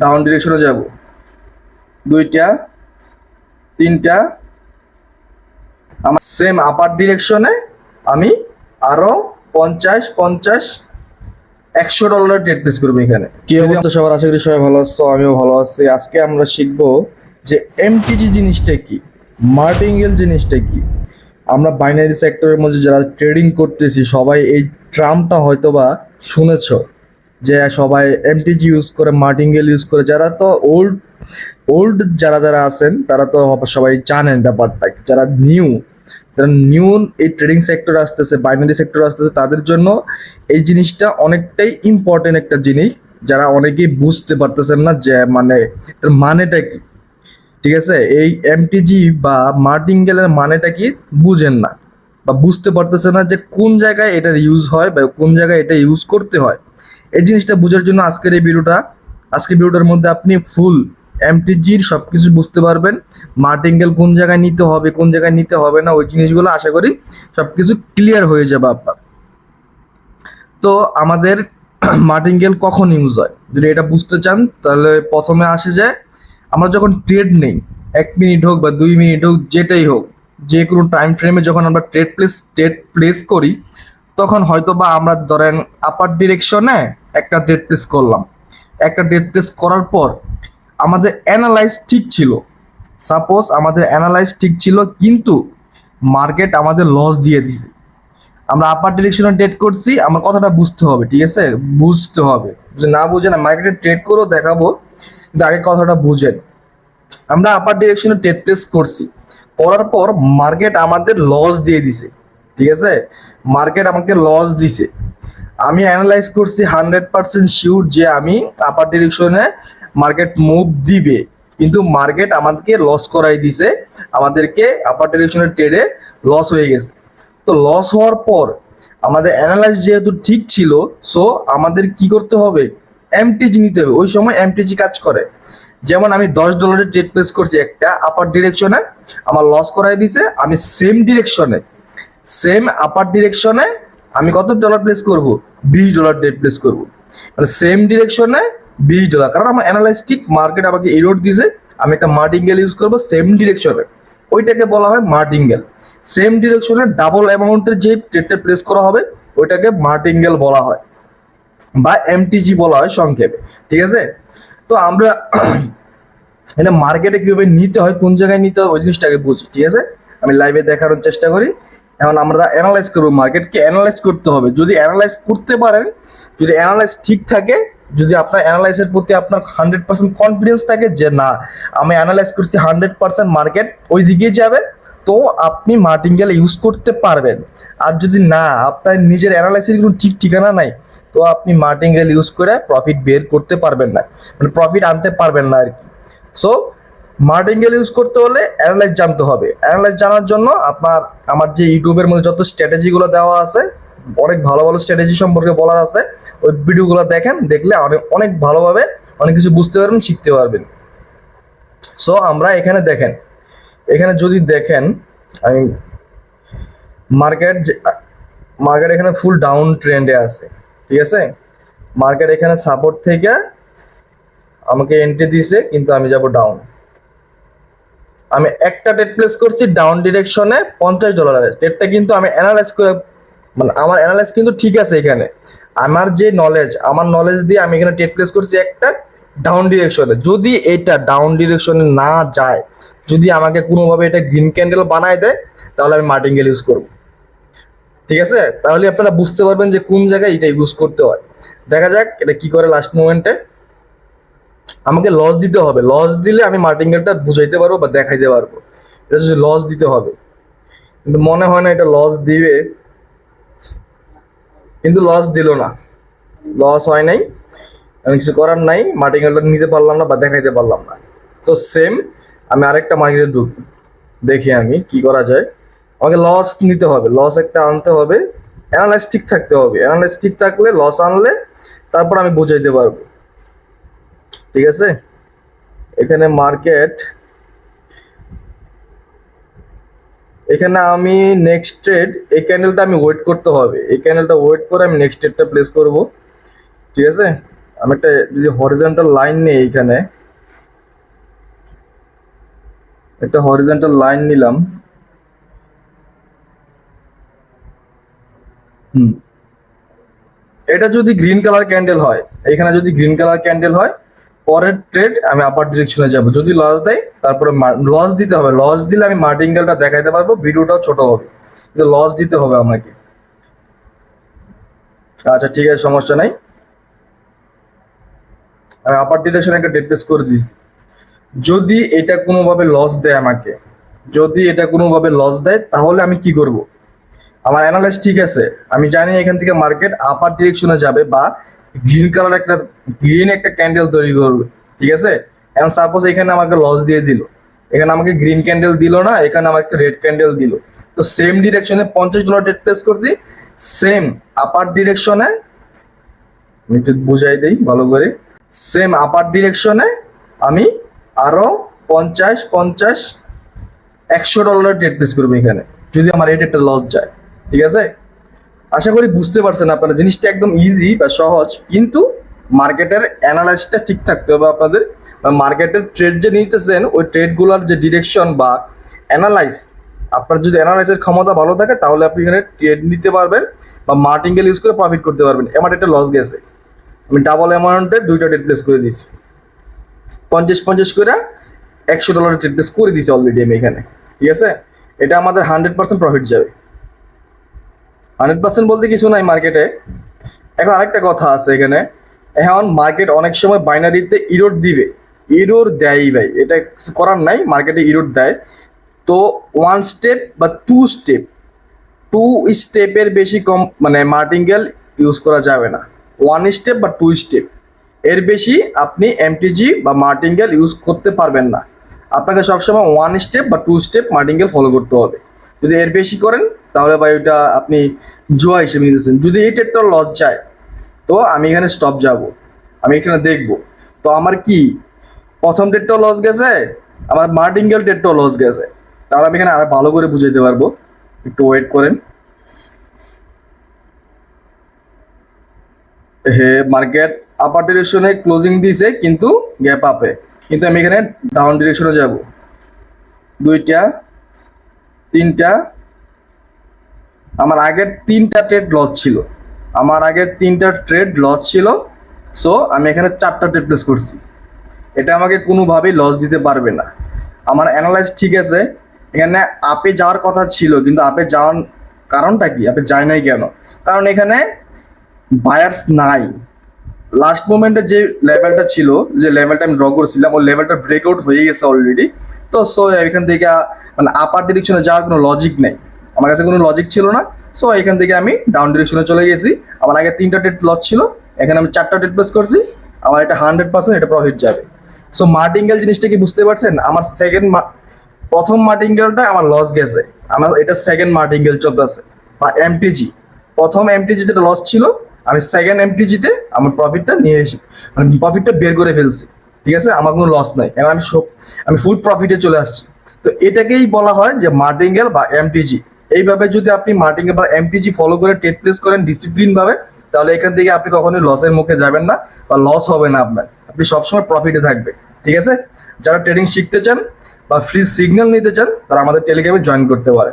Down ডিরেকশনে যাব, দুইটা, তিনটা। আমার সেম আপার ডিরেকশনে আমি আরো 50 50 $100 ট্রেড প্লেস করবো এখানে। কি অবস্থা সবার? আশা করি সবাই ভালো আছো, আমিও ভালো আছি। আজকে আমরা শিখবো যে এমটিজি জিনিসটা কি, মার্টিঙ্গেল জিনিসটা কি। আমরা বাইনারি সেক্টরের মধ্যে যারা ট্রেডিং করতেছি সবাই এই ট্রামটা হয়তোবা শুনেছো, যে সবাই এমটিজি ইউজ করে, মার্টিঙ্গেল ইউজ করে। যারা তো ওল্ড ওল্ড যারা যারা আছেন তারা তো সবাই জানেন ব্যাপারটা। যারা নিউ এই ট্রেডিং সেক্টরে আসতেছে, বাইনারি সেক্টরে আসতেছে, তাদের জন্য এই জিনিসটা অনেকটাই ইম্পর্টেন্ট একটা জিনিস, যারা অনেকেই বুঝতে পারতেছেন না যে মানে এর মানেটা কি। ঠিক আছে, এই এমটিজি বা মার্টিঙ্গেলের মানেটা কি বুঝেন না, বা বুঝতে পারতেছে না যে কোন জায়গায় এটার ইউজ হয় বা কোন জায়গায় এটা ইউজ করতে হয়। এই জিনিসটা বোঝার জন্য আজকের ভিডিওটার মধ্যে আপনি ফুল এমটিজির সব কিছু বুঝতে পারবেন। মার্টিঙ্গেল কোন জায়গায় নিতে হবে, কোন জায়গায় নিতে হবে না, ওই জিনিসগুলো আশা করি সব কিছু ক্লিয়ার হয়ে যাবে আপনার। তো আমাদের মার্টিঙ্গেল কখন ইউজ হয় যদি এটা বুঝতে চান, তাহলে প্রথমে আসে যায় আমরা যখন ট্রেড নেই, 1 মিনিট হোক বা 2 মিনিট হোক, যেটাই হোক, যে কোনো টাইম ফ্রেমে যখন আমরা ট্রেড প্লেস করি, তখন হয়তো বা আমরা ধরেন আপার ডিরেকশনে একটা ট্রেড প্লেস করলাম। একটা ট্রেড প্লেস করার পর আমাদের অ্যানালাইজ ঠিক ছিল, সাপোজ আমাদের অ্যানালাইজ ঠিক ছিল, কিন্তু মার্কেট আমাদের লস দিয়ে দিছে। আমরা আপার ডিরেকশনে ট্রেড করছি, আমার কথাটা বুঝতে হবে, ঠিক আছে? বুঝতে হবে, যদি না বুঝে না মার্কেটে ট্রেড করেও দেখাবো, কিন্তু আগে কথাটা বুঝেন। আমরা আপার ডিরেকশনে ট্রেড প্লেস করছি, করার পর মার্কেট আমাদের লস দিয়ে দিছে। ঠিক আছে, মার্কেট আমাকে লস দিছে। আমি অ্যানালাইজ করছি 100% শিওর যে আমি আপার ডিরেকশনে মার্কেট মুভ দিবে, কিন্তু মার্কেট আমাদেরকে লস করাই দিছে, আমাদেরকে আপার ডিরেকশনের ট্রেডে লস হয়ে গেছে। তো লস হওয়ার পর আমাদের অ্যানালাইজ যেহেতু ঠিক ছিল, সো আমাদের কি করতে হবে? এমটিজি নিতে হবে। ওই সময় এমটিজি কাজ করে। যেমন আমি $10 ট্রেড প্লেস করছি একটা আপার ডিরেকশনে, আমার লস করাই দিছে। আমি সেম আপার ডিরেকশনে আমি কত ডলার প্লেস করব? $20 ট্রেড প্লেস করব। মানে সেম ডিরেকশনে $20, কারণ আমার অ্যানালাইজ ঠিক, মার্কেট আমাকে এরর দিছে। আমি একটা মার্টিঙ্গেল ইউজ করব সেম ডিরেকশনে, ওইটাকে বলা হয় মার্টিঙ্গেল। সেম ডিরেকশনে ডাবল অ্যামাউন্টের যে ট্রেডটা প্লেস করা হবে ওইটাকে মার্টিঙ্গেল বলা হয়, বা এমটিজি বলা হয় সংক্ষেপে। ঠিক আছে, তো আমরা এটা মার্কেটে কিভাবে নিতে হয়, কোন জায়গায় নিতে হয়, ওই জিনিসটাকে বুঝি। ঠিক আছে, আমি লাইভে দেখানোর চেষ্টা করি। এখন আমরা অ্যানালাইজ করবো, মার্কেটকে অ্যানালাইজ করতে হবে। যদি অ্যানালাইজ করতে পারেন, যদি অ্যানালাইজ ঠিক থাকে, যদি আপনার অ্যানালাইসের প্রতি আপনার 100% কনফিডেন্স থাকে যে না, আমি অ্যানালাইজ করছি 100% মার্কেট ওই দিকেই যাবে, তো আপনি মার্টিঙ্গেল ইউজ করতে পারবেন। আর যদি না, আপনার নিজের অ্যানালাইসিসের কোনো ঠিক ঠিকানা নাই, তো আপনি মার্টিঙ্গেল ইউজ করে প্রফিট বের করতে পারবেন না, মানে প্রফিট আনতে পারবেন না আর কি। সো মার্টিঙ্গেল ইউজ করতে হলে অ্যানালাইজ জানতে হবে। অ্যানালাইজ জানার জন্য আমার যে ইউটিউবের মধ্যে যত স্ট্র্যাটেজিগুলো দেওয়া আছে, অনেক ভালো ভালো স্ট্র্যাটেজি সম্পর্কে বলা আছে, ওই ভিডিওগুলো দেখেন, দেখলে অনেক অনেক ভালোভাবে অনেক কিছু বুঝতে পারবেন, শিখতে পারবেন। সো আমরা এখানে দেখেন, এখানে যদি দেখেন, আমি মার্কেট মার্কেট এখানে ফুল ডাউন ট্রেন্ডে আছে। ঠিক আছে, মার্কেট এখানে সাপোর্ট থেকে আমাকে এন্ট্রি দিছে, কিন্তু আমি যাব ডাউন। আমি একটা ট্রেড প্লেস করছি ডাউন ডিরেকশনে $50। ট্রেডটা কিন্তু আমি অ্যানালাইজ করে, মানে আমার অ্যানালাইজ কিন্তু ঠিক আছে এখানে। আমার নলেজ দিয়ে আমি এখানে ট্রেড প্লেস করছি একটা ডাউন ডিরেকশনে। যদি এটা ডাউন ডিরেকশনে না যায়, যদি আমাকে কোনোভাবে এটা গ্রিন ক্যান্ডেল বানায় দেয়, তাহলে আমি মার্টিঙ্গেল ইউজ করব। ঠিক আছে, তাহলে আপনারা বুঝতে পারবেন যে কোন জায়গায় এটা ইউজ করতে হয়। দেখা যাক এটা কি করে লাস্ট মোমেন্টে। আমাকে লস দিতে হবে, লস দিলে আমি মার্টিঙ্গেলটা বুঝাইতে পারবো বা দেখাইতে পারবো। এটা যদি লস দিতে হবে, কিন্তু মনে হয় না এটা লস দিবে, কিন্তু লস দিল না, লস হয় নাই। আমি কিছু করার নাই, মার্টিঙ্গেলটা নিতে পারলাম না বা দেখাইতে পারলাম না। তো সেম আমি আরেকটা মার্কেটে ঢুকি, দেখি আমি কি করা যায়। আমাকে লস নিতে হবে, লস একটা আনতে হবে, অ্যানালাইজ ঠিক থাকতে হবে। অ্যানালাইজ ঠিক থাকলে, লস আনলে তারপর আমি বুঝাইতে পারবো। ঠিক আছে, এখানে মার্কেট, এখানে আমি নেক্সট ট্রেড, এই ক্যান্ডেলটা আমি ওয়েট করতে হবে, এই ক্যান্ডেলটা ওয়েট করে আমি নেক্সট ট্রেডটা প্লেস করব। ঠিক আছে, আমি একটা যদি হরিজন্টাল লাইন নেই, এখানে একটা হরিজন্টাল লাইন নিলাম। এটা যদি গ্রিন কালার ক্যান্ডেল হয়, এখানে যদি গ্রিন কালার ক্যান্ডেল হয়, পরের ট্রেড আমি আপার ডিরেকশনে যাব। যদি লস দেয় তারপরে লস দিতে হবে। লস দিলে আমি মার্টিঙ্গেলটা দেখাইতে পারবো, ভিডিওটাও ছোট হবে, কিন্তু লস দিতে হবে আমাকে। আচ্ছা ঠিক আছে, সমস্যা নাই। আমি আপার ডিরেকশনে একটা ডেট প্লেস করে দিয়েছি। যদি এটা কোনোভাবে লস দেয় আমাকে, যদি এটা কোনোভাবে লস দেয়, তাহলে আমি কি করব? আমার অ্যানালাইজ ঠিক আছে, আমি জানি এখান থেকে মার্কেট আপার ডিরেকশনে যাবে বা গ্রিন একটা ক্যান্ডেল তৈরি করবে, ঠিক আছে। এখন সাপোজ এখানে আমাকে লস দিয়ে দিল, এখানে আমাকে গ্রিন ক্যান্ডেল দিল না, এখানে আমাকে রেড ক্যান্ডেল দিল। তো সেম ডিরেকশনে $50 ট্রেড প্লেস করছি, সেম আপার ডিরেকশনে, আমি একটু বুঝাই দিই ভালো করে। সেম আপার ডিরেকশনে আমি আরো 50 $100 ট্রেড প্লেস করবো এখানে, যদি আমার এই ট্রেডটা লস যায়, ঠিক আছে। আশা করি বুঝতে পারছেন আপনারা, জিনিসটা একদম ইজি বা সহজ, কিন্তু মার্কেটের অ্যানালাইসিসটা ঠিক থাকতে হবে আপনাদের। মার্কেটের ট্রেড যে নিতেছেন, ওই ট্রেডগুলোর যে ডিরেকশন বা অ্যানালাইজ, আপনার যদি অ্যানালাইসের ক্ষমতা ভালো থাকে, তাহলে আপনি এখানে ট্রেড নিতে পারবেন বা মার্টিঙ্গেল ইউজ করে প্রফিট করতে পারবেন। আমার একটা লস গেছে, আমি ডাবল অ্যামাউন্টে দুইটা ট্রেড প্লেস করে দিয়েছি, 50 করে $100 ট্রেড প্লেস করে দিয়েছি অলরেডি আমি এখানে, ঠিক আছে। এটা আমাদের 100% প্রফিট যাবে। 100% বলতে কিছু নাই মার্কেটে। এখন আরেকটা কথা আছে এখানে, এখন মার্কেট অনেক সময় বাইনারিতে ইরোর দিবে, ইরোর দেয় ভাই, এটা কিছু করার নাই, মার্কেটে ইরোর দেয়। তো 1 স্টেপ বা 2 স্টেপ, 2 স্টেপের বেশি কম মানে মার্টিঙ্গেল ইউজ করা যাবে না। 1 স্টেপ বা 2 স্টেপ, এর বেশি আপনি এমটিজি বা মার্টিঙ্গেল ইউজ করতে পারবেন না। আপনাকে সবসময় 1 স্টেপ বা 2 স্টেপ মার্টিঙ্গেল ফলো করতে হবে। যদি এর বেশি করেন, তাহলে ভাই ওইটা আপনি জুয়া হিসেবে নিতেছেন। যদি এই ট্রেডটা লস যায়, তো আমি এখানে স্টপ যাব, আমি এখানে দেখব। তো আমার কি প্রথম ট্রেডটাও লস গেছে, আমার মার্টিঙ্গেল ট্রেডটাও লস গেছে, তাহলে আমি এখানে আরো ভালো করে বুঝাইতে পারবো। একটু ওয়েট করেন। হে, মার্কেট আপার ডিরেকশনে ক্লোজিং দিছে, কিন্তু গ্যাপ আপে, কিন্তু আমি এখানে ডাউন ডিরেকশনে যাব। দুইটা, তিনটা, আমার আগের 3টা ট্রেড লস ছিল, আমার আগের 3টা ট্রেড লস ছিল। সো আমি এখানে 4টা ট্রেড প্লেস করছি, এটা আমাকে কোনোভাবেই লস দিতে পারবে না। আমার অ্যানালাইজ ঠিক আছে, এখানে আপে যাওয়ার কথা ছিল, কিন্তু আপে যাওয়ার কারণটা কি, আপে যায় নাই কেন? কারণ এখানে বায়ার্স নাই। লাস্ট মোমেন্টে যে লেভেলটা ছিল, যে লেভেলটা আমি ড্র করছিলাম, ওই লেভেলটা ব্রেকআউট হয়ে গেছে অলরেডি। তো সো এখান থেকে মানে আপার ডিরেকশনে যাওয়ার কোনো লজিক নেই, আমার কাছে কোনো লজিক ছিল না। সো এখান থেকে আমি ডাউন ডিরেকশনে চলে গেছি। আমার আগে 3টা ট্রেড লস ছিল, এখানে আমি 4টা ট্রেড প্লেস করছি, আমার এটা 100% এটা প্রফিট যাবে। সো মার্টিঙ্গেল জিনিসটা কি বুঝতে পারছেন? আমার প্রথম মার্টিঙ্গেলটা আমার লস গেছে, আমার এটা সেকেন্ড মার্টিঙ্গেল চলতেছে বা এমটিজি। প্রথম এমটিজি যেটা লস ছিল, আমি সেকেন্ড এমটিজিতে আমার প্রফিটটা নিয়ে এসে মানে প্রফিটটা বের করে ফেলছি, ঠিক আছে। আমার কোনো লস নাই, এখন আমি ফুল প্রফিটে চলে আসছি। তো এটাকেই বলা হয় যে মার্টিঙ্গেল বা এমটিজি। এইভাবে যদি আপনি মার্টিঙ্গেল বা এমটিজি ফলো করে ট্রেড প্লেস করেন ডিসিপ্লিন ভাবে, তাহলে এখান থেকে আপনি কখনোই লসের মুখে যাবেন না বা লস হবে না আপনার, আপনি সবসময় প্রফিটে থাকবে, ঠিক আছে। যারা ট্রেডিং শিখতে চান বা ফ্রি সিগন্যাল নিতে চান, তারা আমাদের টেলিগ্রামে জয়েন করতে পারে।